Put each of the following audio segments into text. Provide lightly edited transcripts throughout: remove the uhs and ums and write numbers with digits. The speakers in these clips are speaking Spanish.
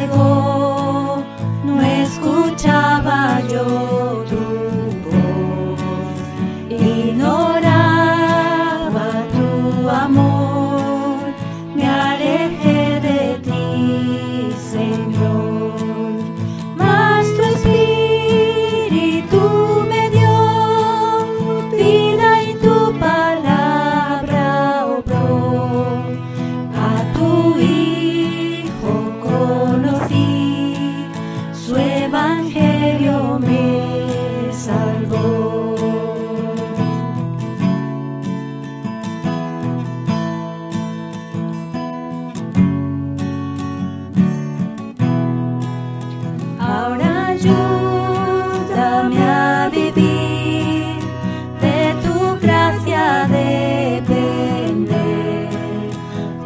llegó, no escuchaba yo tu voz, ignoraba tu amor, me alejé de ti, Señor, mas tu Espíritu me dio vida y tu palabra obró. A tu Hijo conocí, su evangelio me salvó. Ahora ayúdame a vivir, de tu gracia depender.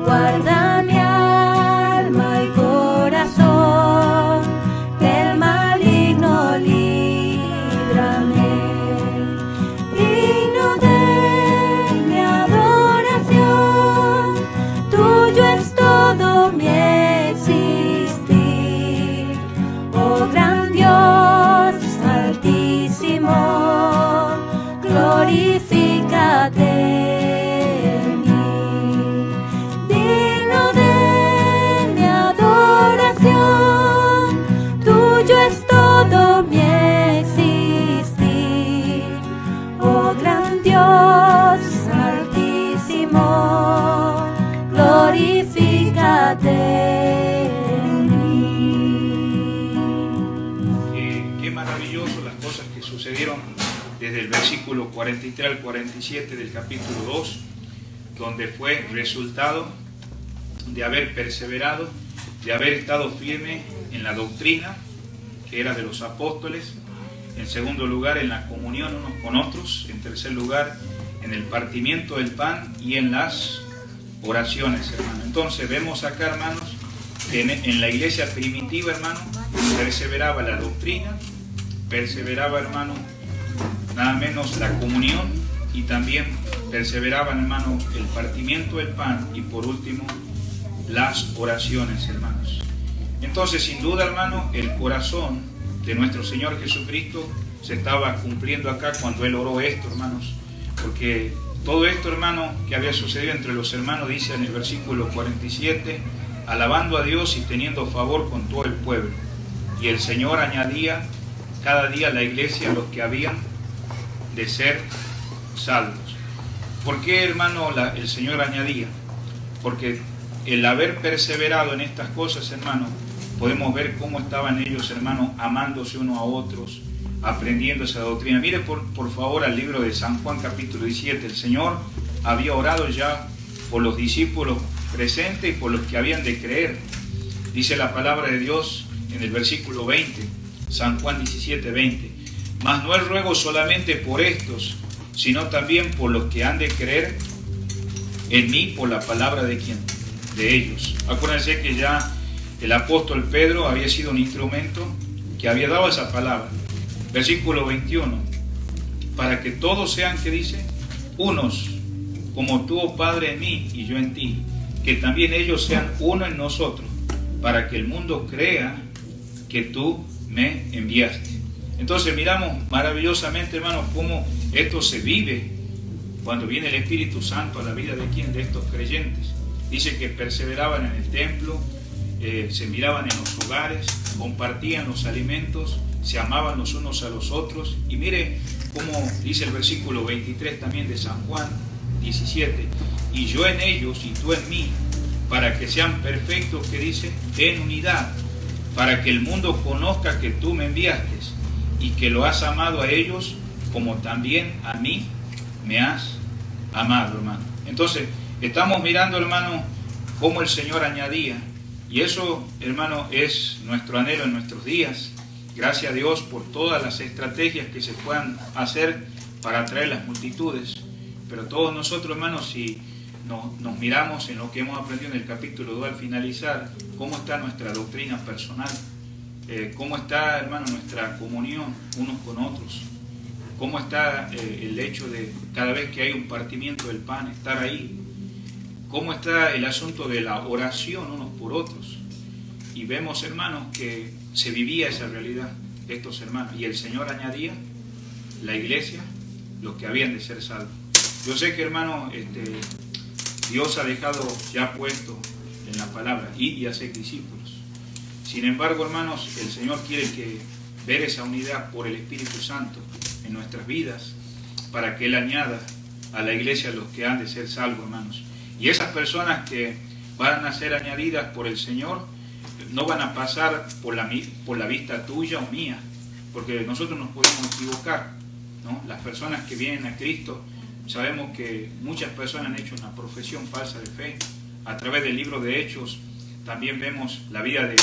Guarda mi alma y corazón, del maligno líbrame. Digno de mi adoración, tuyo es todo mi existir. Oh gran Dios altísimo, glorifícate en mí. Digno de mi adoración, tuyo es todo mi existir. Oh gran Dios altísimo, glorifícate en mí. Qué maravilloso las cosas que sucedieron desde el versículo 43 al 47 del capítulo 2, donde fue resultado de haber perseverado, de haber estado firme en la doctrina que era de los apóstoles, en segundo lugar en la comunión unos con otros, en tercer lugar en el partimiento del pan y en las oraciones, hermano. Entonces vemos acá, hermanos, que en la iglesia primitiva, hermano, perseveraba la doctrina, perseveraba, hermano, nada menos la comunión, y también perseveraban, hermano, el partimiento del pan y por último las oraciones, hermanos. Entonces, sin duda, hermano, el corazón de nuestro Señor Jesucristo se estaba cumpliendo acá cuando Él oró esto, hermanos, porque todo esto, hermano, que había sucedido entre los hermanos, dice en el versículo 47, alabando a Dios y teniendo favor con todo el pueblo. Y el Señor añadía cada día a la iglesia los que habían de ser salvos. ¿Por qué, hermano, el Señor añadía? Porque el haber perseverado en estas cosas, hermano, podemos ver cómo estaban ellos, hermano, amándose unos a otros, aprendiendo esa doctrina. Mire por favor al libro de San Juan capítulo 17. El Señor había orado ya por los discípulos presentes y por los que habían de creer. Dice la palabra de Dios en el versículo 20, San Juan 17, 20. Mas no es ruego solamente por estos, sino también por los que han de creer en mí por la palabra de quién, de ellos. Acuérdense que ya el apóstol Pedro había sido un instrumento que había dado esa palabra. Versículo 21, para que todos sean, ¿qué dice? Unos, como tú, oh Padre, en mí y yo en ti, que también ellos sean uno en nosotros, para que el mundo crea que tú me enviaste. Entonces miramos maravillosamente, hermanos, cómo esto se vive cuando viene el Espíritu Santo a la vida de quién, de estos creyentes. Dice que perseveraban en el templo, se miraban en los hogares, compartían los alimentos, se amaban los unos a los otros. Y mire cómo dice el versículo 23 también de San Juan 17, y yo en ellos y tú en mí, para que sean perfectos, que dice, en unidad, para que el mundo conozca que tú me enviaste y que lo has amado a ellos como también a mí me has amado, hermano. Entonces, estamos mirando, hermano, cómo el Señor añadía, y eso, hermano, es nuestro anhelo en nuestros días. Gracias a Dios por todas las estrategias que se puedan hacer para atraer las multitudes. Pero todos nosotros, hermanos, si nos miramos en lo que hemos aprendido en el capítulo 2 al finalizar, cómo está nuestra doctrina personal, cómo está, hermano, nuestra comunión unos con otros, cómo está el hecho de cada vez que hay un partimiento del pan, estar ahí, cómo está el asunto de la oración unos por otros. y vemos, hermanos, que se vivía esa realidad de estos hermanos. Y el Señor añadía la iglesia, los que habían de ser salvos. Yo sé que, hermanos, Dios ha dejado ya puesto en la palabra, ir y hacer discípulos. Sin embargo, hermanos, el Señor quiere que ver esa unidad por el Espíritu Santo en nuestras vidas, para que Él añada a la iglesia los que han de ser salvos, hermanos. Y esas personas que van a ser añadidas por el Señor no van a pasar por la vista tuya o mía, porque nosotros nos podemos equivocar, ¿no? Las personas que vienen a Cristo, sabemos que muchas personas han hecho una profesión falsa de fe. A través del libro de Hechos también vemos la vida de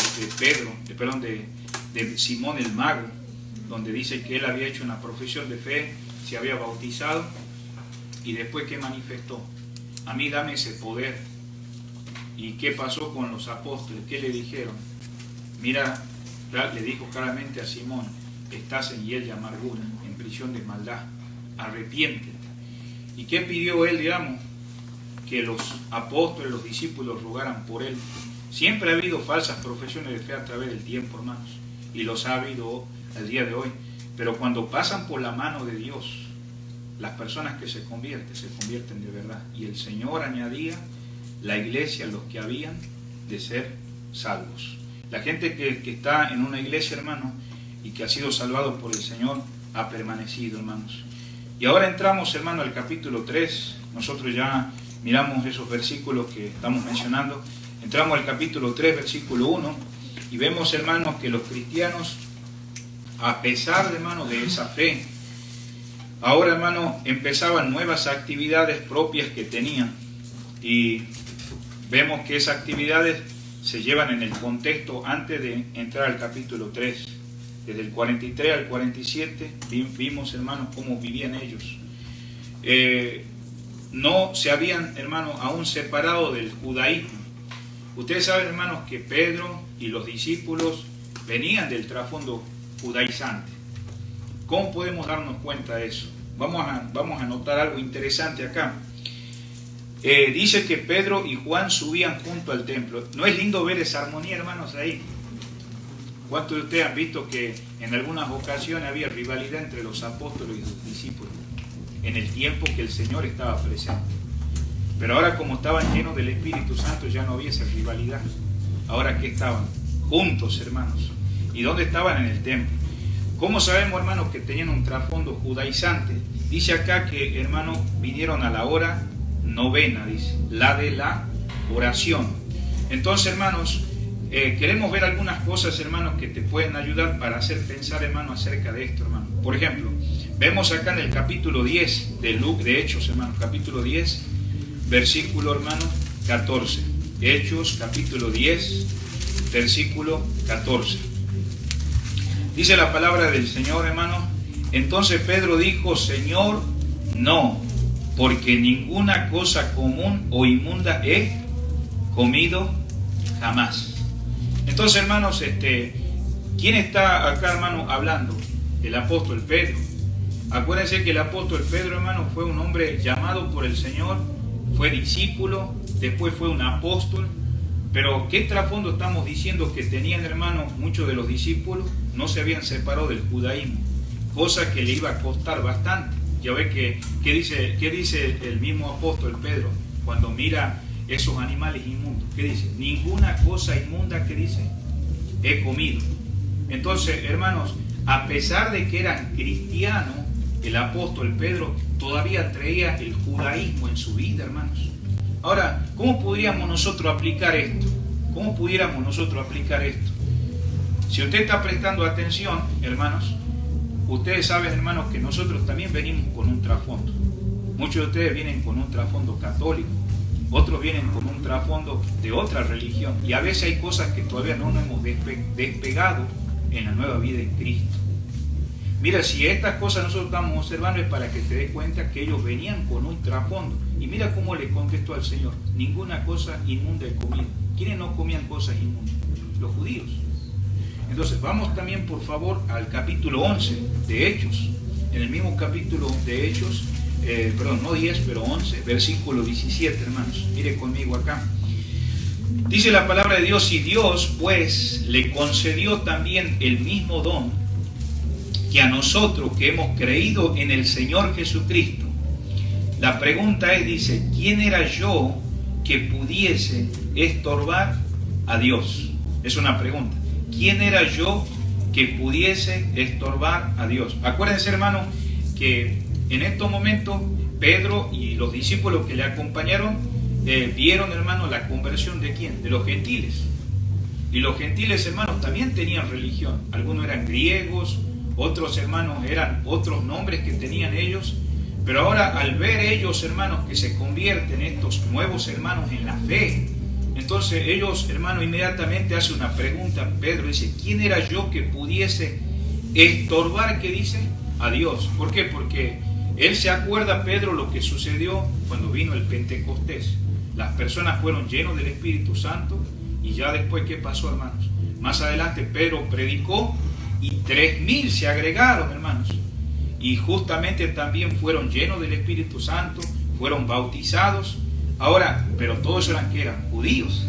Simón el Mago, donde dice que él había hecho una profesión de fe, se había bautizado, y después que manifestó: a mí dame ese poder. ¿Y qué pasó con los apóstoles? ¿Qué le dijeron? Mira, le dijo claramente a Simón: estás en hiel de amargura, en prisión de maldad, arrepiéntete. ¿Y qué pidió él, digamos? Que los apóstoles, los discípulos rogaran por él. Siempre ha habido falsas profesiones de fe a través del tiempo, hermanos, y los ha habido al día de hoy. Pero cuando pasan por la mano de Dios, las personas que se convierten de verdad. Y el Señor añadía la iglesia a los que habían de ser salvos. La gente que está en una iglesia, hermano, y que ha sido salvado por el Señor, ha permanecido, hermanos. Y ahora entramos, hermano, al capítulo 3. Nosotros ya miramos esos versículos que estamos mencionando. Entramos al capítulo 3, versículo 1, y vemos, hermanos, que los cristianos, a pesar, hermano, de esa fe, ahora, hermano, empezaban nuevas actividades propias que tenían. Y vemos que esas actividades se llevan en el contexto antes de entrar al capítulo 3. Desde el 43 al 47 vimos, hermanos, cómo vivían ellos. No se habían, hermanos, aún separado del judaísmo. Ustedes saben, hermanos, que Pedro y los discípulos venían del trasfondo judaizante. ¿Cómo podemos darnos cuenta de eso? Vamos a notar algo interesante acá. Dice que Pedro y Juan subían junto al templo. ¿No es lindo ver esa armonía, hermanos, ahí? ¿Cuántos de ustedes han visto que en algunas ocasiones había rivalidad entre los apóstoles y los discípulos? En el tiempo que el Señor estaba presente. Pero ahora, como estaban llenos del Espíritu Santo, ya no había esa rivalidad. Ahora, ¿qué estaban? Juntos, hermanos. ¿Y dónde estaban? En el templo. ¿Cómo sabemos, hermanos, que tenían un trasfondo judaizante? Dice acá que, hermanos, vinieron a la hora novena, dice, la de la oración. Entonces, hermanos, queremos ver algunas cosas, hermanos, que te pueden ayudar para hacer pensar, hermanos, acerca de esto, hermanos. Por ejemplo, vemos acá en el capítulo 10 de Hechos, hermanos, capítulo 10, versículo, hermanos, 14. Hechos, capítulo 10, versículo 14. Dice la palabra del Señor, hermanos: entonces Pedro dijo: Señor, no, porque ninguna cosa común o inmunda he comido jamás. Entonces, hermanos, ¿quién está acá, hermano, hablando? El apóstol Pedro. Acuérdense que el apóstol Pedro, hermano, fue un hombre llamado por el Señor, fue discípulo, después fue un apóstol. Pero ¿qué trasfondo estamos diciendo que tenían, hermanos? Muchos de los discípulos no se habían separado del judaísmo, cosa que le iba a costar bastante. Ya ve ¿qué dice el mismo apóstol Pedro cuando mira esos animales inmundos? ¿Qué dice? Ninguna cosa inmunda, ¿qué dice? He comido. Entonces, hermanos, a pesar de que eran cristianos, el apóstol Pedro todavía traía el judaísmo en su vida, hermanos. Ahora, ¿cómo podríamos nosotros aplicar esto? ¿Cómo pudiéramos nosotros aplicar esto? Si usted está prestando atención, hermanos, ustedes saben, hermanos, que nosotros también venimos con un trasfondo. Muchos de ustedes vienen con un trasfondo católico, otros vienen con un trasfondo de otra religión, y a veces hay cosas que todavía no nos hemos despegado en la nueva vida en Cristo. Mira, si estas cosas nosotros estamos observando es para que te des cuenta que ellos venían con un trasfondo. Y mira cómo le contestó al Señor: ninguna cosa inmunda he comido. ¿Quiénes no comían cosas inmundas? Los judíos. Entonces, vamos también, por favor, al capítulo 11 de Hechos. En el mismo capítulo de Hechos, no 10, pero 11, versículo 17, hermanos. Mire conmigo acá. Dice la palabra de Dios, y Dios pues le concedió también el mismo don que a nosotros que hemos creído en el Señor Jesucristo. La pregunta es, dice, ¿quién era yo que pudiese estorbar a Dios? Es una pregunta. ¿Quién era yo que pudiese estorbar a Dios? Acuérdense, hermano, que en estos momentos Pedro y los discípulos que le acompañaron vieron, hermano, la conversión de ¿quién? De los gentiles. Y los gentiles, hermanos, también tenían religión. Algunos eran griegos, otros, hermanos, eran otros nombres que tenían ellos. Pero ahora, al ver ellos, hermanos, que se convierten estos nuevos hermanos en la fe, entonces ellos, hermanos, inmediatamente hacen una pregunta. Pedro dice, ¿quién era yo que pudiese estorbar, qué dice? A Dios. ¿Por qué? Porque él se acuerda, Pedro, lo que sucedió cuando vino el Pentecostés. Las personas fueron llenos del Espíritu Santo y ya después, ¿qué pasó, hermanos? Más adelante Pedro predicó y 3.000 se agregaron, hermanos. Y justamente también fueron llenos del Espíritu Santo, fueron bautizados. Ahora, pero todos eran que eran judíos,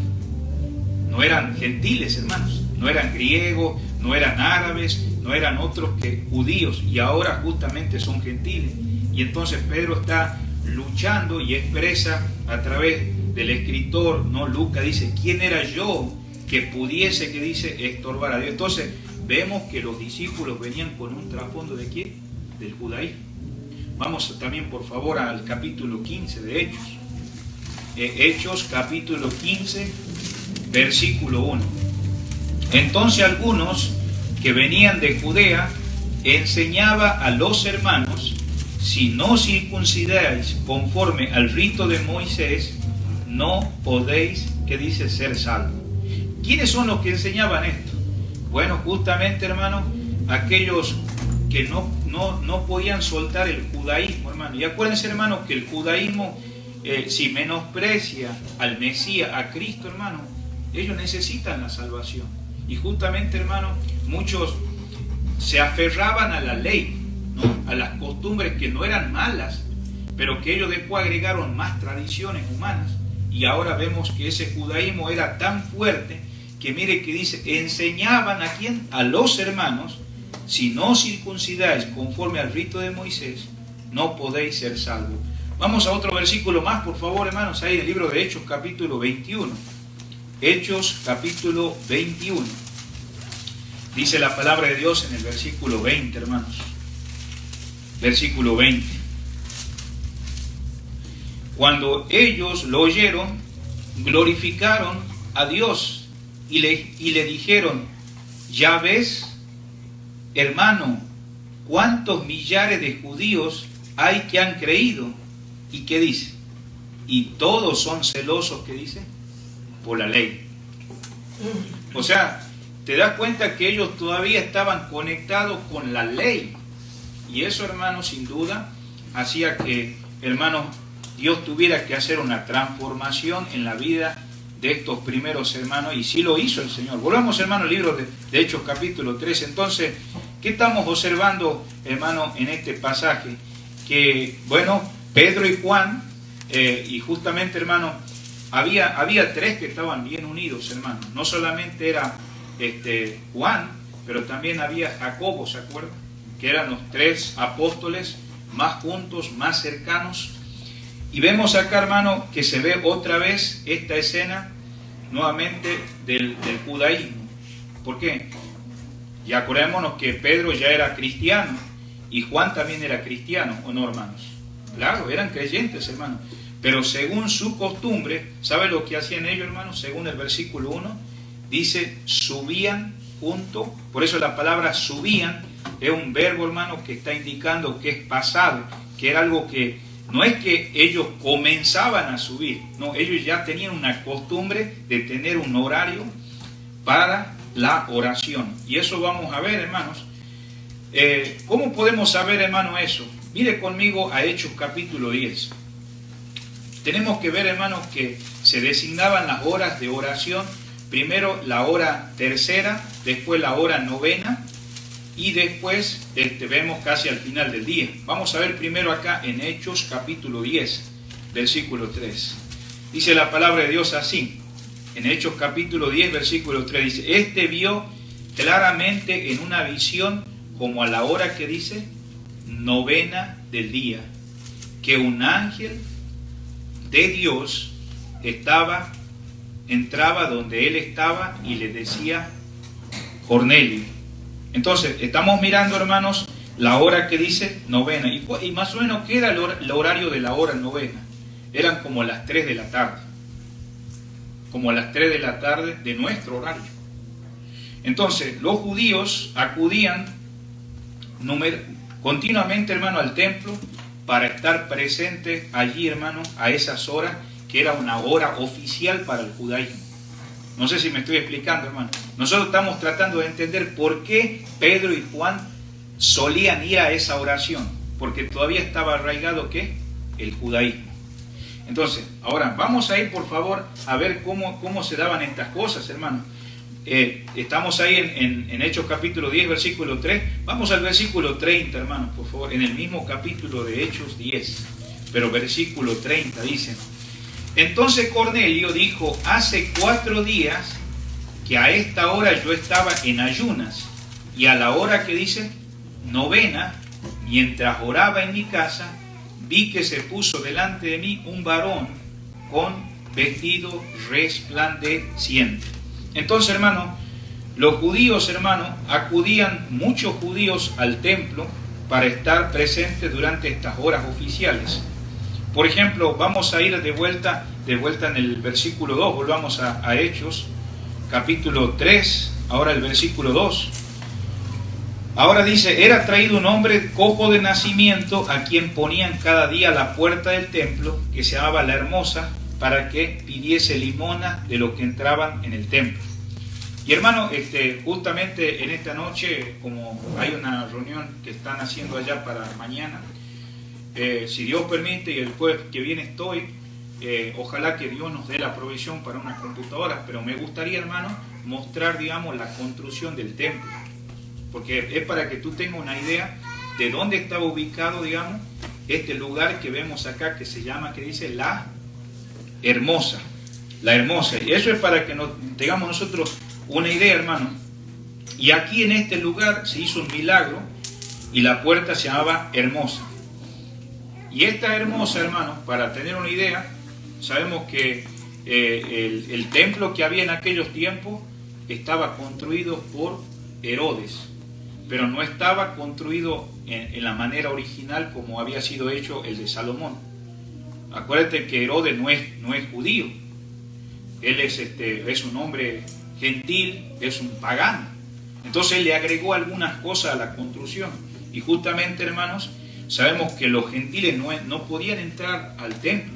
no eran gentiles, hermanos, no eran griegos, no eran árabes, no eran otros que judíos, y ahora justamente son gentiles. Y entonces Pedro está luchando y expresa a través del escritor, ¿no? Lucas dice, ¿quién era yo que pudiese, que dice, estorbar a Dios? Entonces vemos que los discípulos venían con un trasfondo de ¿quién? Del judaísmo. Vamos también, por favor, al capítulo 15 de Hechos. Hechos capítulo 15, versículo 1. Entonces algunos que venían de Judea enseñaba a los hermanos, si no circuncidáis conforme al rito de Moisés, no podéis, que dice, ser salvos. ¿Quiénes son los que enseñaban esto? Bueno, justamente, hermano, aquellos que no podían soltar el judaísmo, hermano. Y acuérdense, hermano, que el judaísmo, si menosprecia al Mesías, a Cristo, hermano, ellos necesitan la salvación. Y justamente, hermano, muchos se aferraban a la ley, ¿no? A las costumbres que no eran malas, pero que ellos después agregaron más tradiciones humanas. Y ahora vemos que ese judaísmo era tan fuerte que mire que dice, enseñaban a quién, a los hermanos, si no circuncidáis conforme al rito de Moisés, no podéis ser salvos. Vamos a otro versículo más, por favor, hermanos, ahí en el libro de Hechos, capítulo 21. Hechos, capítulo 21. Dice la palabra de Dios en el versículo 20, hermanos. Versículo 20. Cuando ellos lo oyeron, glorificaron a Dios y le dijeron, ya ves, hermano, cuántos millares de judíos hay que han creído. ¿Y qué dice? Y todos son celosos, ¿qué dice? Por la ley. O sea, te das cuenta que ellos todavía estaban conectados con la ley. Y eso, hermano, sin duda, hacía que, hermano, Dios tuviera que hacer una transformación en la vida de estos primeros hermanos. Y sí lo hizo el Señor. Volvamos, hermano, al libro de Hechos, capítulo 3. Entonces, ¿qué estamos observando, hermano, en este pasaje? Que, bueno, Pedro y Juan, y justamente, hermano, había tres que estaban bien unidos, hermano. No solamente era Juan, pero también había Jacobo, ¿se acuerdan? Que eran los tres apóstoles más juntos, más cercanos. Y vemos acá, hermano, que se ve otra vez esta escena nuevamente del judaísmo. ¿Por qué? Ya acordémonos que Pedro ya era cristiano y Juan también era cristiano, ¿o no, hermanos? Claro, eran creyentes, hermanos. Pero según su costumbre, ¿sabe lo que hacían ellos, hermanos? Según el versículo 1, dice, subían junto. Por eso la palabra subían es un verbo, hermano, que está indicando que es pasado, que era algo que no es que ellos comenzaban a subir, no, ellos ya tenían una costumbre de tener un horario para la oración. Y eso vamos a ver, hermanos. ¿Cómo podemos saber, hermano, eso? Mire conmigo a Hechos capítulo 10. Tenemos que ver, hermanos, que se designaban las horas de oración. Primero la hora tercera, después la hora novena y después vemos casi al final del día. Vamos a ver primero acá en Hechos capítulo 10, versículo 3. Dice la palabra de Dios así. en Hechos capítulo 10, versículo 3, dice, este vio claramente en una visión, como a la hora que dice, 9 del día, que un ángel de Dios entraba donde él estaba y le decía, Cornelio. Entonces, estamos mirando, hermanos, la hora que dice 9. Y más o menos, ¿qué era el horario de la hora 9? Eran como las 3 de la tarde. Como las 3 de la tarde de nuestro horario. Entonces, los judíos acudían continuamente, hermano, al templo para estar presentes allí, hermano, a esas horas, que era una hora oficial para el judaísmo. No sé si me estoy explicando, hermano. Nosotros estamos tratando de entender por qué Pedro y Juan solían ir a esa oración, porque todavía estaba arraigado, ¿qué? El judaísmo. Entonces, ahora vamos a ir, por favor, a ver cómo se daban estas cosas, hermano. Estamos ahí en Hechos capítulo 10, versículo 3. Vamos al versículo 30, hermano, por favor. En el mismo capítulo de Hechos 10, pero versículo 30 dice, entonces Cornelio dijo, hace 4 días que a esta hora yo estaba en ayunas, y a la hora que dice 9, mientras oraba en mi casa, vi que se puso delante de mí un varón con vestido resplandeciente. Entonces, hermano, los judíos, hermano, acudían muchos judíos al templo para estar presentes durante estas horas oficiales. Por ejemplo, vamos a ir de vuelta en el versículo 2, volvamos a Hechos, capítulo 3, ahora el versículo 2. Ahora dice, era traído un hombre cojo de nacimiento, a quien ponían cada día a la puerta del templo, que se llamaba La Hermosa, para que pidiese limosna de los que entraban en el templo. Y hermano, justamente en esta noche, como hay una reunión que están haciendo allá para mañana, si Dios permite y el jueves que viene estoy, ojalá que Dios nos dé la provisión para una computadora, pero me gustaría, hermano, mostrar, digamos, la construcción del templo, porque es para que tú tengas una idea de dónde estaba ubicado, digamos, este lugar que vemos acá, que se llama, que dice La Hermosa. La Hermosa. Y eso es para que nos tengamos nosotros una idea, hermano. Y aquí en este lugar se hizo un milagro y la puerta se llamaba Hermosa. Y esta Hermosa, hermano, para tener una idea, sabemos que el templo que había en aquellos tiempos estaba construido por Herodes, pero no estaba construido en la manera original como había sido hecho el de Salomón. Acuérdate que Herodes no es judío, él es un hombre gentil, es un pagano. Entonces él le agregó algunas cosas a la construcción. Y justamente, hermanos, sabemos que los gentiles no podían entrar al templo.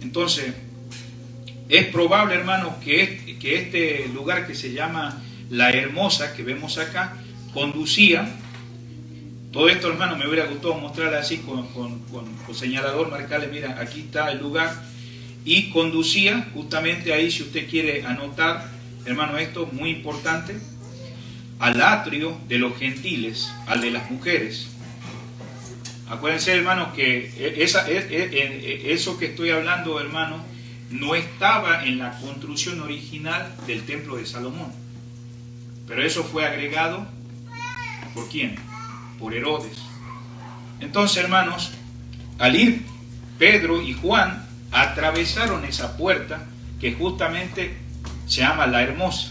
Entonces, es probable, hermanos, que este lugar que se llama La Hermosa, que vemos acá, conducía, todo esto, hermano, me hubiera gustado mostrarle así con señalador, marcarle, mira, aquí está el lugar, y conducía justamente ahí, si usted quiere anotar, hermano, esto muy importante, al atrio de los gentiles, al de las mujeres. Acuérdense, hermano, que eso que estoy hablando, hermano, no estaba en la construcción original del templo de Salomón, pero eso fue agregado, ¿por quién? Por Herodes. Entonces, hermanos, al ir Pedro y Juan, atravesaron esa puerta que justamente se llama La Hermosa.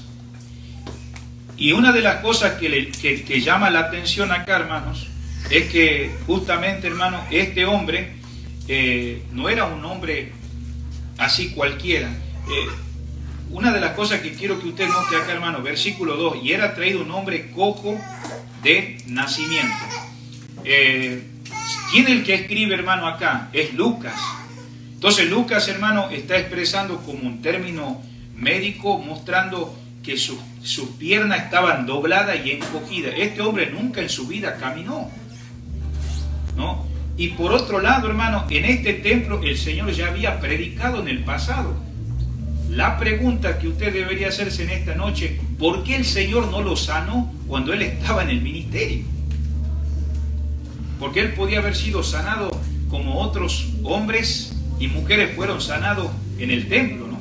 Y una de las cosas que llama la atención acá, hermanos, es que justamente, hermano, este hombre no era un hombre así cualquiera. Una de las cosas que quiero que usted note acá, hermano, versículo 2, y era traído un hombre cojo de nacimiento. ¿Quién es el que escribe, hermano, acá? Es Lucas. Entonces Lucas, hermano, está expresando como un término médico, mostrando que sus piernas estaban dobladas y encogidas. Este hombre nunca en su vida caminó, ¿no? Y por otro lado, hermano, en este templo el Señor ya había predicado en el pasado. La pregunta que usted debería hacerse en esta noche, ¿por qué el Señor no lo sanó cuando él estaba en el ministerio? Porque él podía haber sido sanado como otros hombres y mujeres fueron sanados en el templo, ¿no?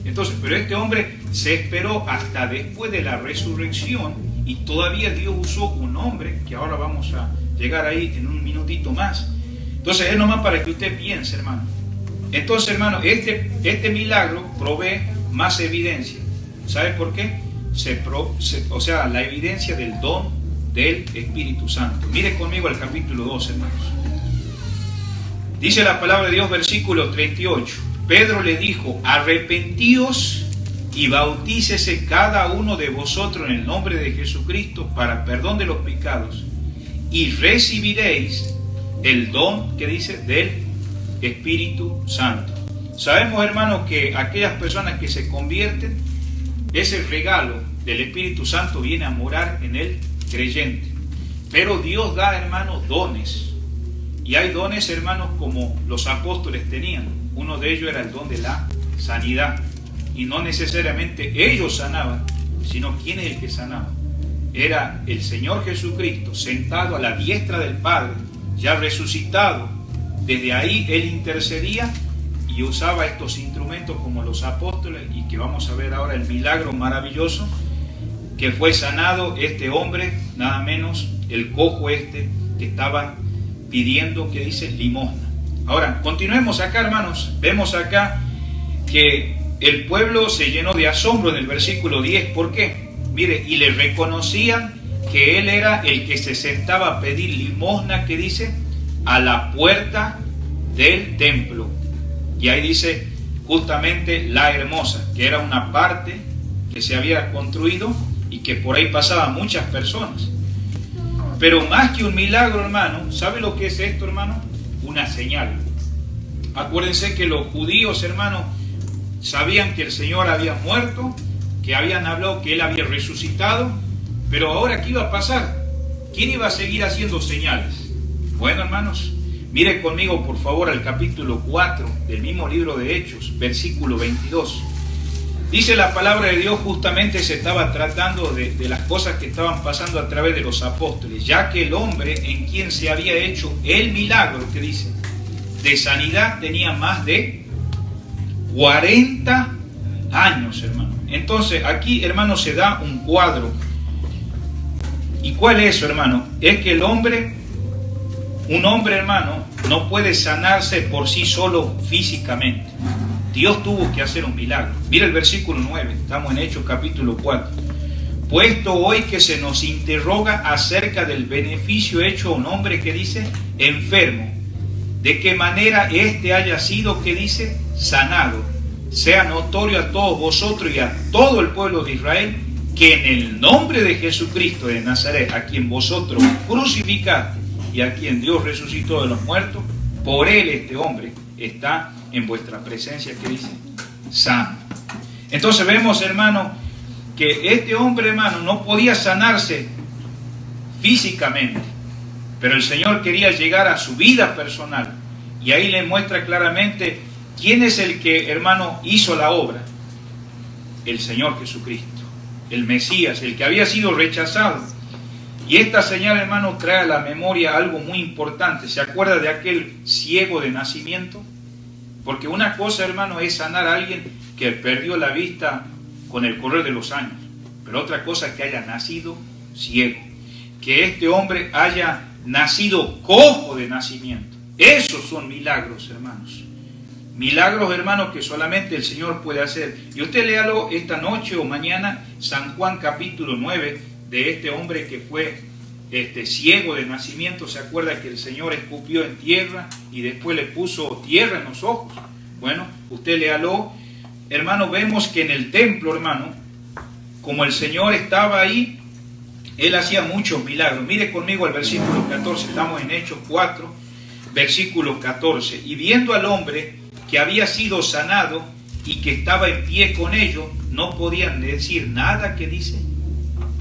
Entonces, pero este hombre se esperó hasta después de la resurrección y todavía Dios usó un hombre, que ahora vamos a llegar ahí en un minutito más. Entonces, es nomás para que usted piense, hermano. Entonces, hermano, este milagro provee más evidencia. ¿Sabe por qué? O sea, la evidencia del don del Espíritu Santo. Mire conmigo el capítulo 2, hermanos. Dice la palabra de Dios, versículo 38. Pedro le dijo: arrepentíos y bautícese cada uno de vosotros en el nombre de Jesucristo para perdón de los pecados, y recibiréis el don, que dice, del Espíritu Santo. Sabemos, hermanos, que aquellas personas que se convierten, ese regalo del Espíritu Santo viene a morar en el creyente. Pero Dios da, hermanos, dones. Y hay dones, hermanos, como los apóstoles tenían. Uno de ellos era el don de la sanidad. Y no necesariamente ellos sanaban, sino ¿quién es el que sanaba? Era el Señor Jesucristo, sentado a la diestra del Padre, ya resucitado. Desde ahí Él intercedía y usaba estos instrumentos como los apóstoles, y que vamos a ver ahora el milagro maravilloso, que fue sanado este hombre, nada menos el cojo que estaba pidiendo, que dice, limosna. Ahora, continuemos acá, hermanos. Vemos acá que el pueblo se llenó de asombro en el versículo 10. ¿Por qué? Mire, y le reconocían que él era el que se sentaba a pedir limosna, que dice, a la puerta del templo. Y ahí dice justamente la hermosa, que era una parte que se había construido y que por ahí pasaban muchas personas. Pero más que un milagro, hermano, ¿sabe lo que es esto, hermano? Una señal. Acuérdense que los judíos, hermano, sabían que el Señor había muerto, que habían hablado que Él había resucitado, pero ahora ¿qué iba a pasar? ¿Quién iba a seguir haciendo señales? Bueno, hermanos, mire conmigo por favor al capítulo 4 del mismo libro de Hechos, versículo 22. Dice la palabra de Dios, justamente se estaba tratando de las cosas que estaban pasando a través de los apóstoles, ya que el hombre en quien se había hecho el milagro, que dice, de sanidad, tenía más de 40 años, hermano. Entonces aquí, hermano, se da un cuadro. ¿Y cuál es eso, hermano? Es que un hombre, hermano, no puede sanarse por sí solo físicamente. Dios tuvo que hacer un milagro. Mira el versículo 9, estamos en Hechos capítulo 4. Puesto hoy que se nos interroga acerca del beneficio hecho a un hombre, que dice, enfermo, de qué manera éste haya sido, que dice, sanado, sea notorio a todos vosotros y a todo el pueblo de Israel, que en el nombre de Jesucristo de Nazaret, a quien vosotros crucificaste y a quien Dios resucitó de los muertos, por él este hombre está en vuestra presencia, que dice, sano. Entonces vemos, hermano, que este hombre, hermano, no podía sanarse físicamente, pero el Señor quería llegar a su vida personal, y ahí le muestra claramente quién es el que, hermano, hizo la obra. El Señor Jesucristo, el Mesías, el que había sido rechazado. Y esta señal, hermano, trae a la memoria algo muy importante. ¿Se acuerda de aquel ciego de nacimiento? Porque una cosa, hermano, es sanar a alguien que perdió la vista con el correr de los años, pero otra cosa es que haya nacido ciego, que este hombre haya nacido cojo de nacimiento. Esos son milagros, hermanos. Milagros, hermanos, que solamente el Señor puede hacer. Y usted léalo esta noche o mañana, San Juan capítulo 9, de este hombre que fue ciego de nacimiento. ¿Se acuerda que el Señor escupió en tierra y después le puso tierra en los ojos? Bueno, usted léalo. Hermano, vemos que en el templo, hermano, como el Señor estaba ahí, Él hacía muchos milagros. Mire conmigo el versículo 14, estamos en Hechos 4, versículo 14. Y viendo al hombre que había sido sanado y que estaba en pie con ellos, no podían decir nada, que dice,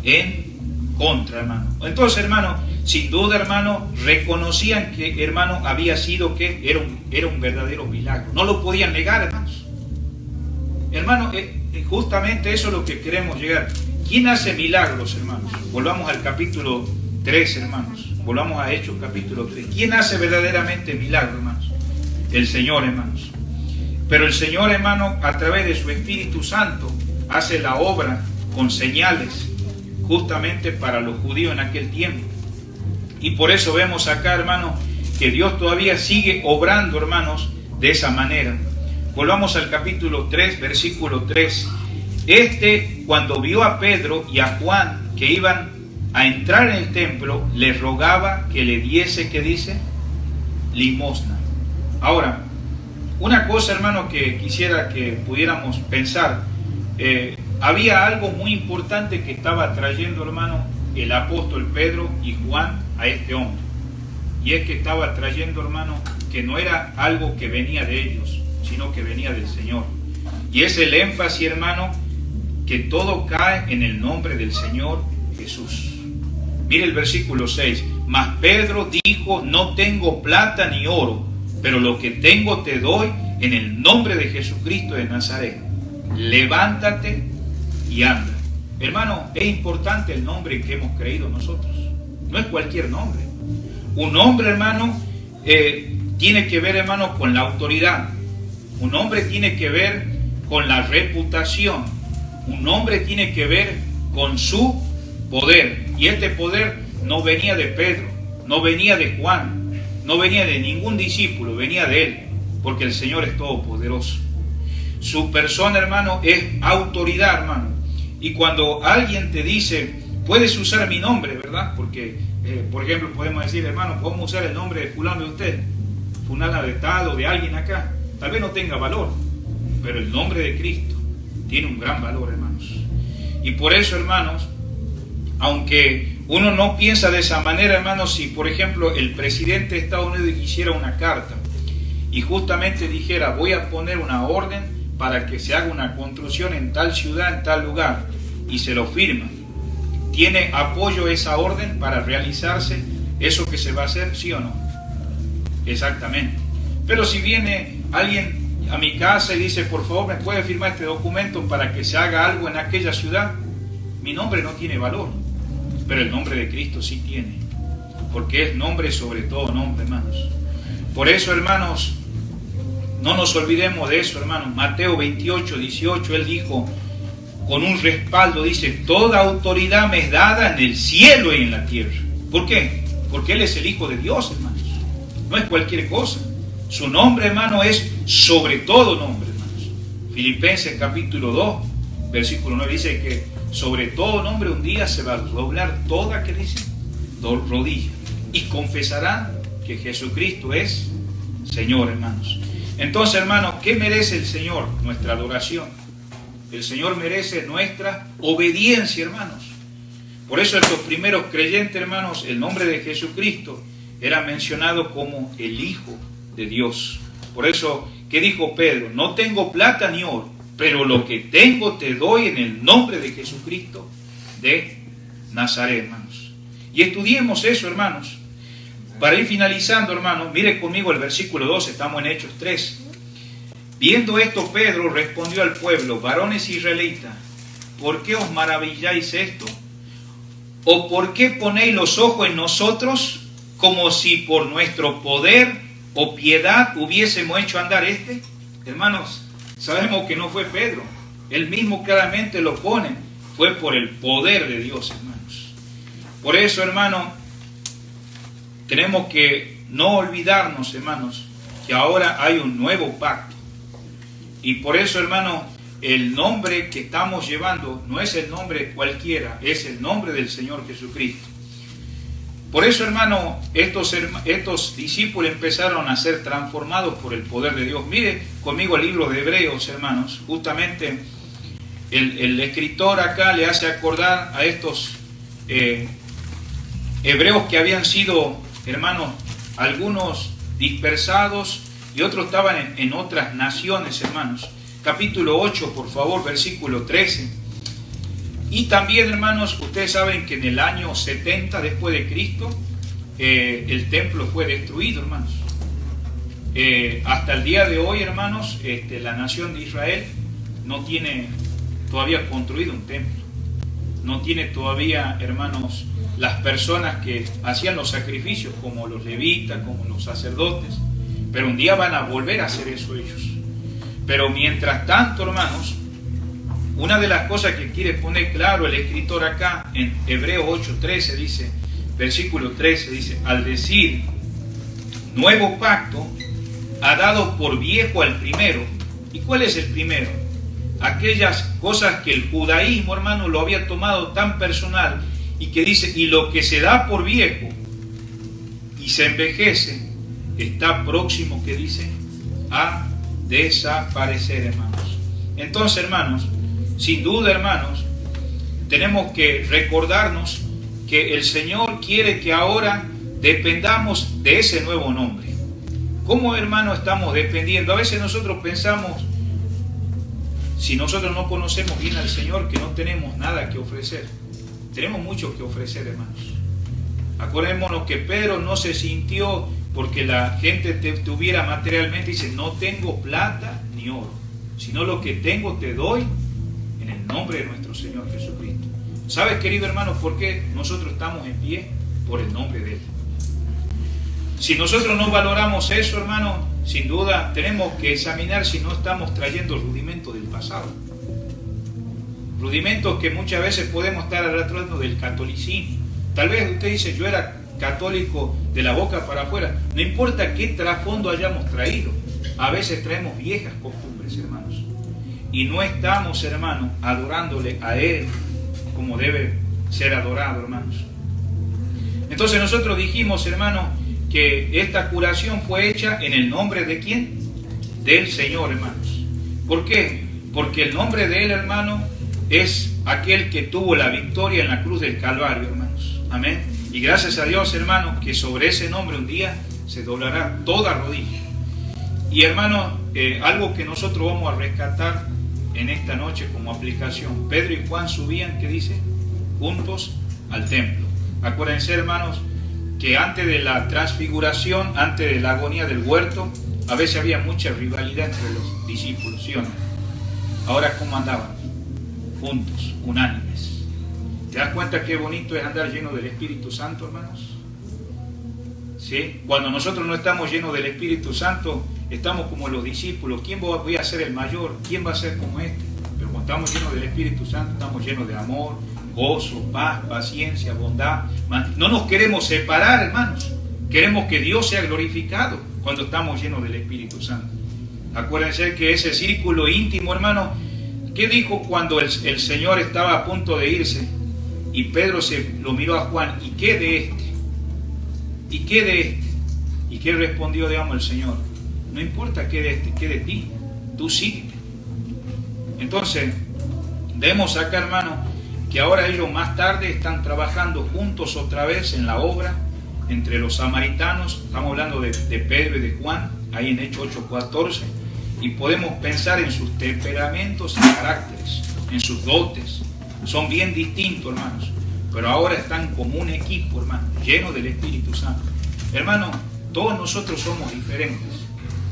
en contra, hermano. Entonces, hermano, sin duda, hermano, reconocían que, hermano, había sido, que era un verdadero milagro. No lo podían negar, hermanos. Hermano, justamente eso es lo que queremos llegar. ¿Quién hace milagros, hermanos? Volvamos al capítulo 3, hermanos. Volvamos a Hechos capítulo 3. ¿Quién hace verdaderamente milagros, hermanos? El Señor, hermanos. Pero el Señor, hermano, a través de su Espíritu Santo, hace la obra con señales, justamente para los judíos en aquel tiempo. Y por eso vemos acá, hermano, que Dios todavía sigue obrando, hermanos, de esa manera. Volvamos al capítulo 3, versículo 3. Cuando vio a Pedro y a Juan que iban a entrar en el templo, le rogaba que le diese, ¿qué dice? Limosna. Ahora, una cosa, hermano, que quisiera que pudiéramos pensar, había algo muy importante que estaba trayendo, hermano, el apóstol Pedro y Juan a este hombre. Y es que estaba trayendo, hermano, que no era algo que venía de ellos, sino que venía del Señor. Y es el énfasis, hermano, que todo cae en el nombre del Señor Jesús. Mire el versículo 6. Mas Pedro dijo: no tengo plata ni oro, pero lo que tengo te doy en el nombre de Jesucristo de Nazaret. Levántate y anda. Hermano, es importante el nombre en que hemos creído nosotros. No es cualquier nombre. Un nombre, hermano, tiene que ver, hermano, con la autoridad. Un nombre tiene que ver con la reputación. Un nombre tiene que ver con su poder. Y este poder no venía de Pedro, no venía de Juan, no venía de ningún discípulo, venía de él, porque el Señor es todopoderoso. Su persona, hermano, es autoridad, hermano. Y cuando alguien te dice: puedes usar mi nombre, ¿verdad? Porque, por ejemplo, podemos decir: hermano, podemos usar el nombre de fulano de usted, fulana de tal o de alguien acá. Tal vez no tenga valor, pero el nombre de Cristo tiene un gran valor, hermanos. Y por eso, hermanos, aunque uno no piensa de esa manera, hermanos, si por ejemplo el presidente de Estados Unidos hiciera una carta y justamente dijera: voy a poner una orden para que se haga una construcción en tal ciudad, en tal lugar, y se lo firma, ¿tiene apoyo esa orden para realizarse eso que se va a hacer, sí o no? Exactamente. Pero si viene alguien a mi casa y dice: por favor, ¿me puede firmar este documento para que se haga algo en aquella ciudad? Mi nombre no tiene valor, pero el nombre de Cristo sí tiene, porque es nombre sobre todo nombre, hermanos. Por eso, hermanos, no nos olvidemos de eso, hermanos. Mateo 28, 18, él dijo con un respaldo, dice: toda autoridad me es dada en el cielo y en la tierra. ¿Por qué? Porque él es el Hijo de Dios, hermanos. No es cualquier cosa. Su nombre, hermano, es sobre todo nombre, hermanos. Filipenses capítulo 2, versículo 9 dice que sobre todo nombre un día se va a doblar toda, ¿qué dice? Rodilla. Y confesarán que Jesucristo es Señor, hermanos. Entonces, hermanos, ¿qué merece el Señor? Nuestra adoración. El Señor merece nuestra obediencia, hermanos. Por eso estos primeros creyentes, hermanos, el nombre de Jesucristo era mencionado como el Hijo de Dios. Por eso, ¿qué dijo Pedro? No tengo plata ni oro, pero lo que tengo te doy en el nombre de Jesucristo de Nazaret, hermanos. Y estudiemos eso, hermanos. Para ir finalizando, hermanos, mire conmigo el versículo 12, estamos en Hechos 3. Viendo esto, Pedro respondió al pueblo: varones israelitas, ¿por qué os maravilláis esto? ¿O por qué ponéis los ojos en nosotros, como si por nuestro poder o piedad hubiésemos hecho andar este? Hermanos, sabemos que no fue Pedro. Él mismo claramente lo pone. Fue por el poder de Dios, hermanos. Por eso, hermanos, tenemos que no olvidarnos, hermanos, que ahora hay un nuevo pacto. Y por eso, hermanos, el nombre que estamos llevando no es el nombre cualquiera, es el nombre del Señor Jesucristo. Por eso, hermano, estos discípulos empezaron a ser transformados por el poder de Dios. Mire conmigo el libro de Hebreos, hermanos. Justamente el escritor acá le hace acordar a estos hebreos que habían sido, hermanos, algunos dispersados y otros estaban en otras naciones, hermanos. Capítulo 8, por favor, versículo 13. Y también, hermanos, ustedes saben que en el año 70 después de Cristo, el templo fue destruido, hermanos. Hasta el día de hoy, hermanos, la nación de Israel no tiene todavía construido un templo. No tiene todavía, hermanos, las personas que hacían los sacrificios, como los levitas, como los sacerdotes. Pero un día van a volver a hacer eso ellos. Pero mientras tanto, hermanos, una de las cosas que quiere poner claro el escritor acá, en Hebreos 8:13 dice, versículo 13 dice, al decir nuevo pacto, ha dado por viejo al primero. ¿Y cuál es el primero? Aquellas cosas que el judaísmo, hermano, lo había tomado tan personal, y que dice, y lo que se da por viejo y se envejece, está próximo, que dice, a desaparecer, hermanos. Entonces, hermanos, sin duda, hermanos, tenemos que recordarnos que el Señor quiere que ahora dependamos de ese nuevo nombre. ¿Cómo, hermano, estamos dependiendo? A veces nosotros pensamos, si nosotros no conocemos bien al Señor, que no tenemos nada que ofrecer. Tenemos mucho que ofrecer, hermanos. Acordémonos que Pedro no se sintió porque la gente tuviera materialmente, dice, no tengo plata ni oro, sino lo que tengo te doy en el nombre de nuestro Señor Jesucristo. ¿Sabes, querido hermano, por qué nosotros estamos en pie? Por el nombre de Él. Si nosotros no valoramos eso, hermano, sin duda tenemos que examinar si no estamos trayendo rudimentos del pasado. Rudimentos que muchas veces podemos estar arrastrando del catolicismo. Tal vez usted dice, yo era católico de la boca para afuera. No importa qué trasfondo hayamos traído. A veces traemos viejas costumbres, hermanos. Y no estamos, hermanos, adorándole a Él como debe ser adorado, hermanos. Entonces nosotros dijimos, hermanos, que esta curación fue hecha en el nombre de ¿quién? Del Señor, hermanos. ¿Por qué? Porque el nombre de Él, hermano, es aquel que tuvo la victoria en la cruz del Calvario, hermanos. Amén. Y gracias a Dios, hermanos, que sobre ese nombre un día se doblará toda rodilla. Y, hermanos, algo que nosotros vamos a rescatar en esta noche como aplicación. Pedro y Juan subían, ¿qué dice? Juntos al templo. Acuérdense, hermanos, que antes de la transfiguración, antes de la agonía del huerto, a veces había mucha rivalidad entre los discípulos, ¿sí o no? Ahora, ¿cómo andaban? Juntos, unánimes. ¿Te das cuenta qué bonito es andar lleno del Espíritu Santo, hermanos? ¿Sí? Cuando nosotros no estamos llenos del Espíritu Santo, estamos como los discípulos. ¿Quién voy a ser el mayor? ¿Quién va a ser como este? Pero cuando estamos llenos del Espíritu Santo, estamos llenos de amor, gozo, paz, paciencia, bondad. No nos queremos separar, hermanos. Queremos que Dios sea glorificado cuando estamos llenos del Espíritu Santo. Acuérdense que ese círculo íntimo, hermano, ¿qué dijo cuando el Señor estaba a punto de irse? Y Pedro lo miró a Juan, ¿y qué de este? ¿Y qué de este? ¿Y qué respondió, digamos, el Señor? No importa qué de este, qué de ti, tú síguete. Entonces, debemos sacar, hermano, que ahora ellos más tarde están trabajando juntos otra vez en la obra entre los samaritanos. Estamos hablando de Pedro y de Juan, ahí en Hechos 8:14, y podemos pensar en sus temperamentos y caracteres, en sus dotes. Son bien distintos, hermanos, pero ahora están como un equipo, hermano, lleno del Espíritu Santo. Hermano, todos nosotros somos diferentes.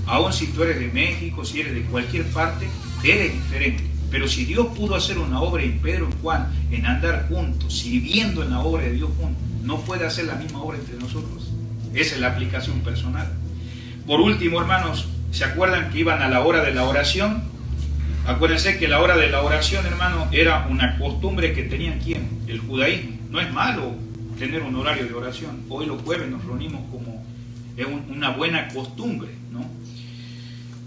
Aun si tú eres de México, si eres de cualquier parte, eres diferente. Pero si Dios pudo hacer una obra en Pedro y Juan, en andar juntos, sirviendo en la obra de Dios juntos, ¿no puede hacer la misma obra entre nosotros? Esa es la aplicación personal. Por último, hermanos, ¿se acuerdan que iban a la hora de la oración? Acuérdense que la hora de la oración, hermano, era una costumbre que tenían ¿quién? El judaísmo. No es malo tener un horario de oración. Hoy los jueves nos reunimos como es una buena costumbre, ¿no?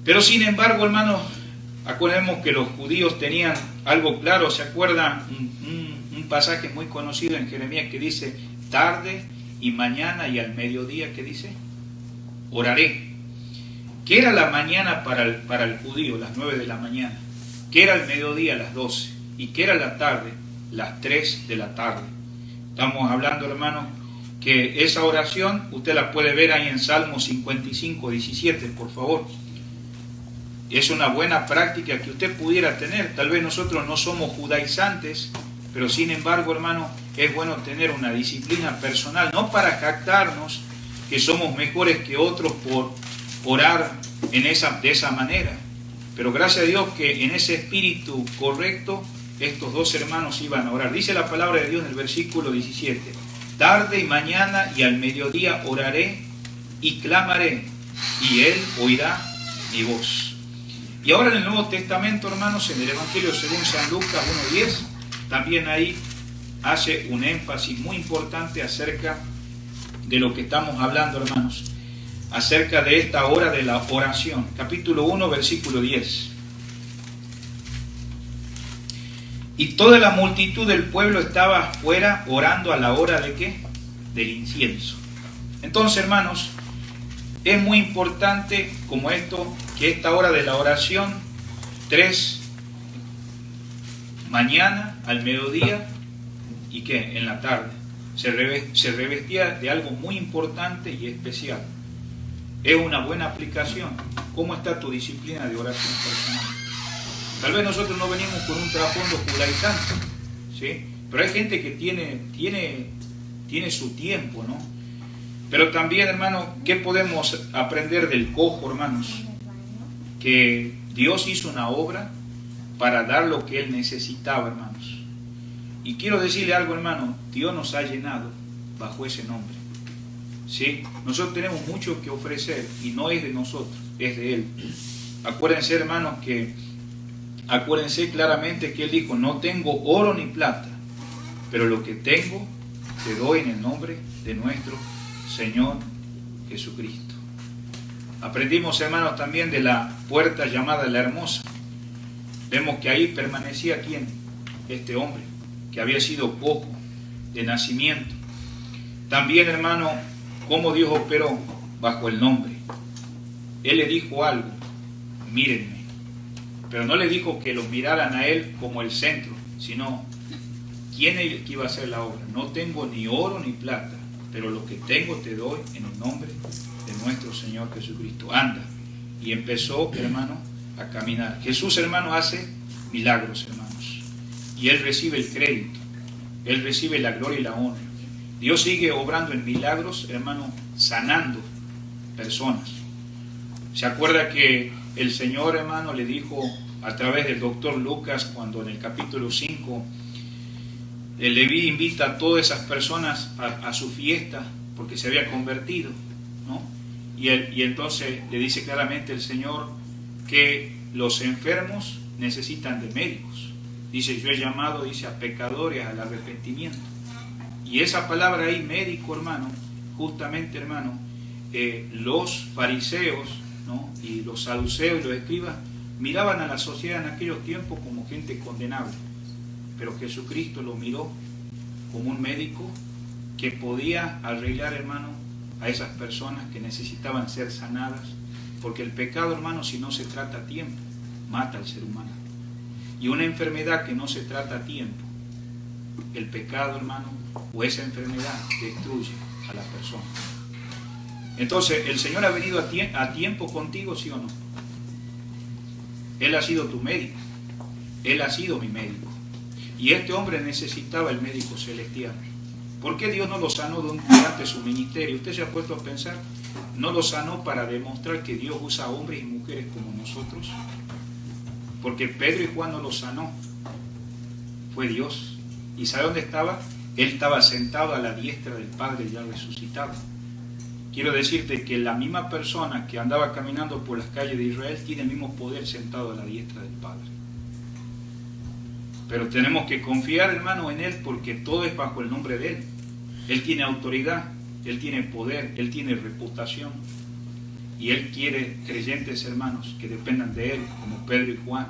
Pero sin embargo, hermanos, acordemos que los judíos tenían algo claro. ¿Se acuerdan? Un pasaje muy conocido en Jeremías que dice, tarde y mañana y al mediodía, ¿qué dice? Oraré. ¿Qué era la mañana para el judío? Las 9 de la mañana. ¿Qué era el mediodía? Las 12. ¿Y qué era la tarde? Las 3 de la tarde. Estamos hablando, hermano, que esa oración usted la puede ver ahí en Salmo 55, 17, por favor. Es una buena práctica que usted pudiera tener. Tal vez nosotros no somos judaizantes, pero sin embargo, hermano, es bueno tener una disciplina personal, no para jactarnos que somos mejores que otros por orar de esa manera, pero gracias a Dios que en ese espíritu correcto estos dos hermanos iban a orar. Dice la palabra de Dios en el versículo 17, tarde y mañana y al mediodía oraré y clamaré, y Él oirá mi voz. Y ahora en el Nuevo Testamento, hermanos, en el Evangelio según San Lucas 1:10, también ahí hace un énfasis muy importante acerca de lo que estamos hablando, hermanos, acerca de esta hora de la oración. Capítulo 1, versículo 10. Y toda la multitud del pueblo estaba afuera orando a la hora de ¿qué? Del incienso. Entonces, hermanos, es muy importante como esto, que esta hora de la oración, 3, mañana, al mediodía y ¿qué? En la tarde, se revestía de algo muy importante y especial. Es una buena aplicación. ¿Cómo está tu disciplina de oración personal? Tal vez nosotros no venimos con un trasfondo judaizante, ¿sí? Pero hay gente que tiene su tiempo, ¿no? Pero también, hermano, ¿qué podemos aprender del cojo, hermanos? Que Dios hizo una obra para dar lo que Él necesitaba, hermanos. Y quiero decirle algo, hermano, Dios nos ha llenado bajo ese nombre, ¿sí? Nosotros tenemos mucho que ofrecer y no es de nosotros, es de Él. Acuérdense, hermanos, acuérdense claramente que Él dijo, no tengo oro ni plata, pero lo que tengo te doy en el nombre de nuestro Señor Jesucristo. Aprendimos, hermanos, también de la puerta llamada la Hermosa. Vemos que ahí permanecía ¿quién? Este hombre, que había sido cojo de nacimiento. También, hermano, cómo Dios operó bajo el nombre. Él le dijo algo, mírenme. Pero no le dijo que lo miraran a él como el centro, sino quién es el que iba a hacer la obra. No tengo ni oro ni plata, pero lo que tengo te doy en el nombre de nuestro Señor Jesucristo. Anda. Y empezó, hermano, a caminar. Jesús, hermano, hace milagros, hermanos. Y Él recibe el crédito. Él recibe la gloria y la honra. Dios sigue obrando en milagros, hermano, sanando personas. ¿Se acuerda que el Señor, hermano, le dijo a través del doctor Lucas, cuando en el capítulo 5, el Leví invita a todas esas personas a su fiesta, porque se había convertido, ¿no? Y entonces le dice claramente el Señor que los enfermos necesitan de médicos. Dice, yo he llamado, dice, a pecadores al arrepentimiento. Y esa palabra ahí, médico, hermano, justamente, hermano, los fariseos, ¿no? Y los saduceos y los escribas miraban a la sociedad en aquellos tiempos como gente condenable, pero Jesucristo lo miró como un médico que podía arreglar, hermano, a esas personas que necesitaban ser sanadas, porque el pecado, hermano, si no se trata a tiempo, mata al ser humano, y una enfermedad que no se trata a tiempo, el pecado, hermano, o esa enfermedad destruye a la persona. Entonces, ¿el Señor ha venido a tiempo contigo, sí o no? Él ha sido tu médico. Él ha sido mi médico. Y este hombre necesitaba el médico celestial. ¿Por qué Dios no lo sanó durante su ministerio? ¿Usted se ha puesto a pensar? ¿No lo sanó para demostrar que Dios usa hombres y mujeres como nosotros? Porque Pedro y Juan no lo sanó. Fue Dios. ¿Y sabe dónde estaba? Él estaba sentado a la diestra del Padre ya resucitado. Quiero decirte que la misma persona que andaba caminando por las calles de Israel tiene el mismo poder sentado a la diestra del Padre. Pero tenemos que confiar, hermano, en Él, porque todo es bajo el nombre de Él. Él tiene autoridad, Él tiene poder, Él tiene reputación. Y Él quiere creyentes, hermanos, que dependan de Él, como Pedro y Juan,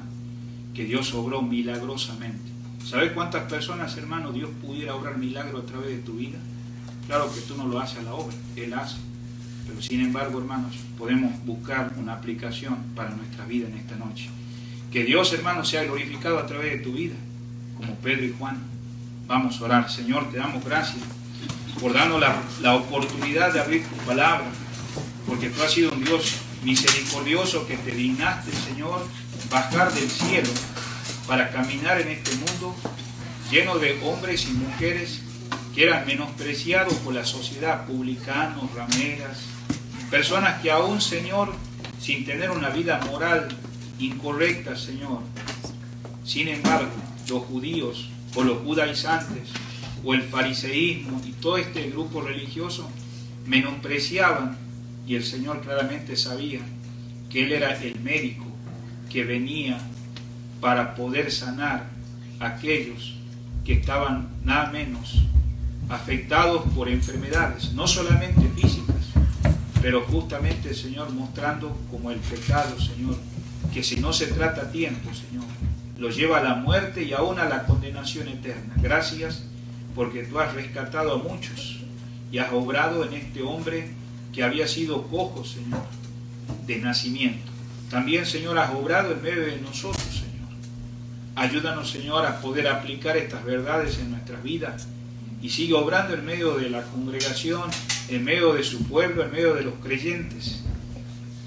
que Dios obró milagrosamente. ¿Sabes cuántas personas, hermano, Dios pudiera obrar milagro a través de tu vida? Claro que tú no lo haces a la obra, Él hace. Pero sin embargo, hermanos, podemos buscar una aplicación para nuestra vida en esta noche. Que Dios, hermanos, sea glorificado a través de tu vida, como Pedro y Juan. Vamos a orar. Señor, te damos gracias por darnos la oportunidad de abrir tu palabra, porque tú has sido un Dios misericordioso que te dignaste, Señor, bajar del cielo para caminar en este mundo lleno de hombres y mujeres que eran menospreciados por la sociedad, publicanos, rameras, personas que aún, Señor, sin tener una vida moral incorrecta, Señor, sin embargo, los judíos o los judaizantes o el fariseísmo y todo este grupo religioso menospreciaban, y el Señor claramente sabía que Él era el médico que venía para poder sanar a aquellos que estaban nada menos afectados por enfermedades, no solamente físicas, pero justamente el Señor mostrando como el pecado, Señor, que si no se trata a tiempo, Señor, lo lleva a la muerte y aún a la condenación eterna. Gracias porque tú has rescatado a muchos y has obrado en este hombre que había sido cojo, Señor, de nacimiento. También, Señor, has obrado en medio de nosotros, Señor. Ayúdanos, Señor, a poder aplicar estas verdades en nuestras vidas y sigue obrando en medio de la congregación, en medio de su pueblo, en medio de los creyentes.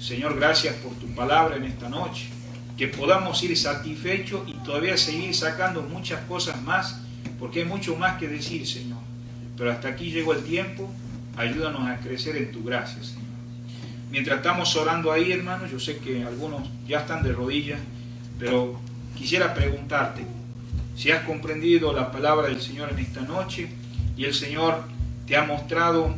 Señor, gracias por tu palabra en esta noche, que podamos ir satisfechos y todavía seguir sacando muchas cosas más, porque hay mucho más que decir, Señor. Pero hasta aquí llegó el tiempo, ayúdanos a crecer en tu gracia, Señor. Mientras estamos orando ahí, hermanos, yo sé que algunos ya están de rodillas, pero quisiera preguntarte si has comprendido la palabra del Señor en esta noche y el Señor te ha mostrado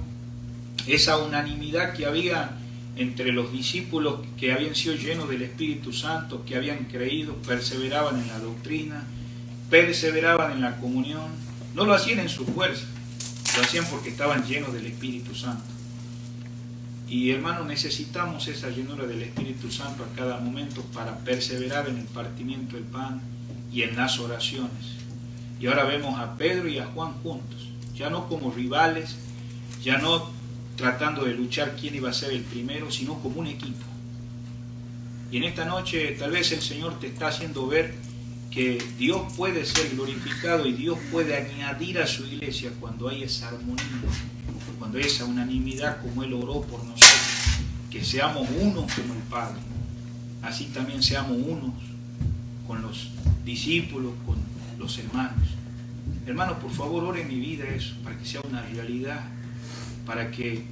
esa unanimidad que había entre los discípulos que habían sido llenos del Espíritu Santo, que habían creído, perseveraban en la doctrina, perseveraban en la comunión. No lo hacían en su fuerza, lo hacían porque estaban llenos del Espíritu Santo. Y hermanos, necesitamos esa llenura del Espíritu Santo a cada momento para perseverar en el partimiento del pan y en las oraciones. Y ahora vemos a Pedro y a Juan juntos, ya no como rivales, ya no tratando de luchar quién iba a ser el primero, sino como un equipo. Y en esta noche tal vez el Señor te está haciendo ver que Dios puede ser glorificado y Dios puede añadir a su iglesia cuando hay esa armonía, cuando hay esa unanimidad como Él oró por nosotros, que seamos unos como el Padre. Así también seamos unos con los discípulos, con los hermanos. Hermanos, por favor, ore en mi vida eso, para que sea una realidad, para que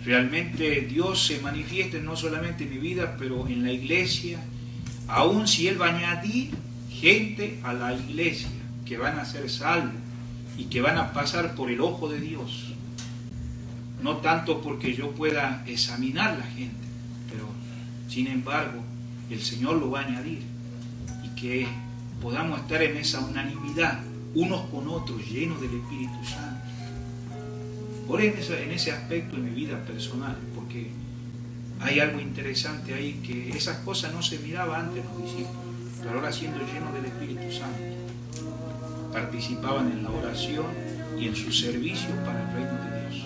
realmente Dios se manifieste no solamente en mi vida, pero en la iglesia, aun si Él va a añadir gente a la iglesia, que van a ser salvos y que van a pasar por el ojo de Dios. No tanto porque yo pueda examinar la gente, pero sin embargo, el Señor lo va a añadir y que podamos estar en esa unanimidad, unos con otros, llenos del Espíritu Santo. Oré en ese aspecto de mi vida personal, porque hay algo interesante ahí, que esas cosas no se miraban antes los discípulos, pero ahora siendo llenos del Espíritu Santo, participaban en la oración y en su servicio para el reino de Dios.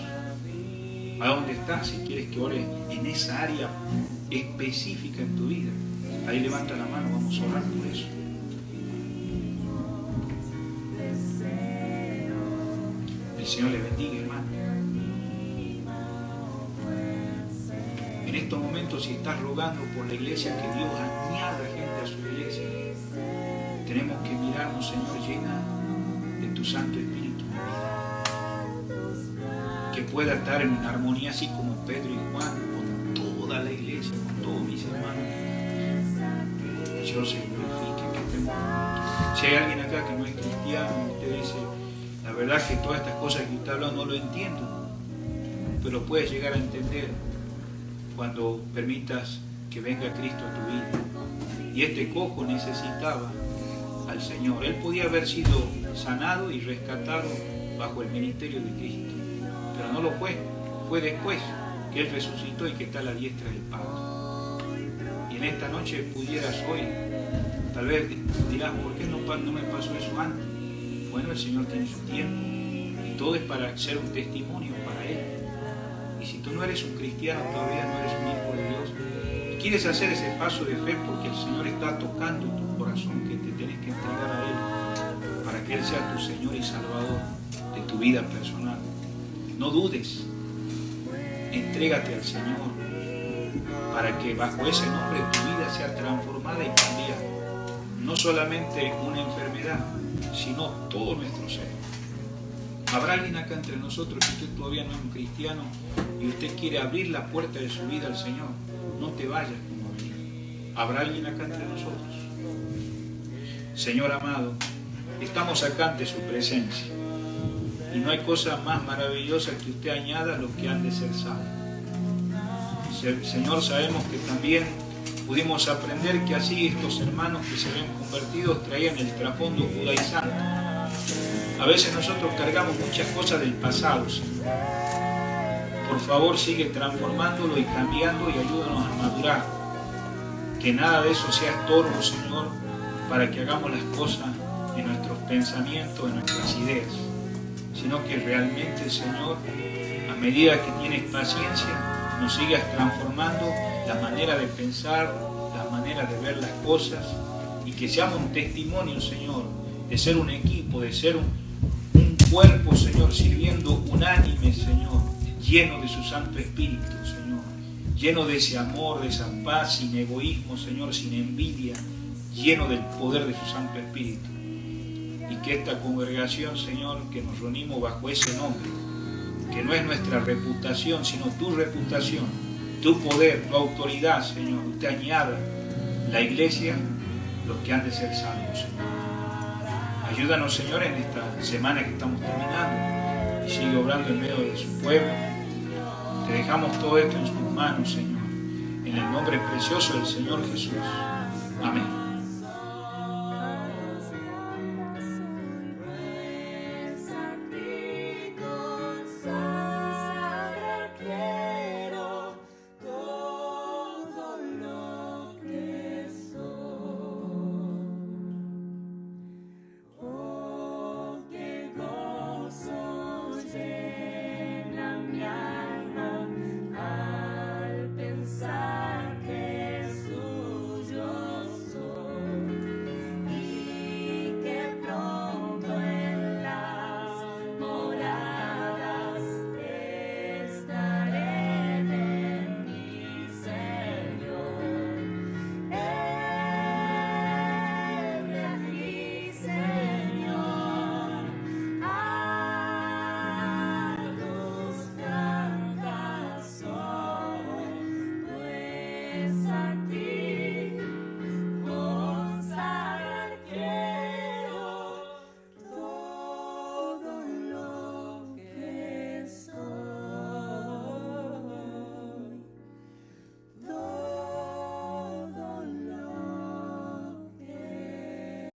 ¿A dónde estás? Si quieres que ore en esa área específica en tu vida, ahí levanta la mano, vamos a orar por eso. El Señor le bendiga, hermano. En estos momentos, si estás rogando por la iglesia, que Dios añada gente a su iglesia, tenemos que mirarnos, Señor, llena de tu Santo Espíritu, que pueda estar en armonía, así como Pedro y Juan, con toda la iglesia, con todos mis hermanos. Que Dios se glorifique, que estemos. Si hay alguien acá que no es cristiano, usted dice, la verdad que todas estas cosas que usted habla no lo entiendo, pero puedes llegar a entender cuando permitas que venga Cristo a tu vida. Y este cojo necesitaba al Señor. Él podía haber sido sanado y rescatado bajo el ministerio de Cristo, pero no lo fue. Fue después que Él resucitó y que está a la diestra del Padre. Y en esta noche pudieras hoy, tal vez dirás, ¿por qué no me pasó eso antes? Bueno, el Señor tiene su tiempo y todo es para ser un testimonio para Él. Y si tú no eres un cristiano, todavía no eres un hijo de Dios, y quieres hacer ese paso de fe porque el Señor está tocando tu corazón, que te tienes que entregar a Él para que Él sea tu Señor y Salvador de tu vida personal. No dudes, entrégate al Señor para que bajo ese nombre tu vida sea transformada y cambiada. No solamente una enfermedad, sino todo nuestro ser. Habrá alguien acá entre nosotros que usted todavía no es un cristiano y usted quiere abrir la puerta de su vida al Señor. No te vayas como venir. Habrá alguien acá entre nosotros. Señor amado, estamos acá ante su presencia y no hay cosa más maravillosa que usted añada a los que han de ser salvos. Señor, sabemos que también pudimos aprender que así estos hermanos que se habían convertido traían el trasfondo judaizante. A veces nosotros cargamos muchas cosas del pasado, Señor. Por favor, sigue transformándolo y cambiando y ayúdanos a madurar. Que nada de eso sea estorbo, Señor, para que hagamos las cosas en nuestros pensamientos, en nuestras ideas, sino que realmente, Señor, a medida que tienes paciencia, nos sigas transformando la manera de pensar, la manera de ver las cosas, y que seamos un testimonio, Señor, de ser un equipo, de ser un cuerpo, Señor, sirviendo unánime, Señor, lleno de su Santo Espíritu, Señor, lleno de ese amor, de esa paz, sin egoísmo, Señor, sin envidia, lleno del poder de su Santo Espíritu. Y que esta congregación, Señor, que nos reunimos bajo ese nombre, que no es nuestra reputación, sino tu reputación, tu poder, tu autoridad, Señor, usted añada la iglesia, los que han de ser salvos, Señor. Ayúdanos, Señor, en esta semana que estamos terminando, y sigue obrando en medio de su pueblo. Te dejamos todo esto en sus manos, Señor, en el nombre precioso del Señor Jesús. Amén.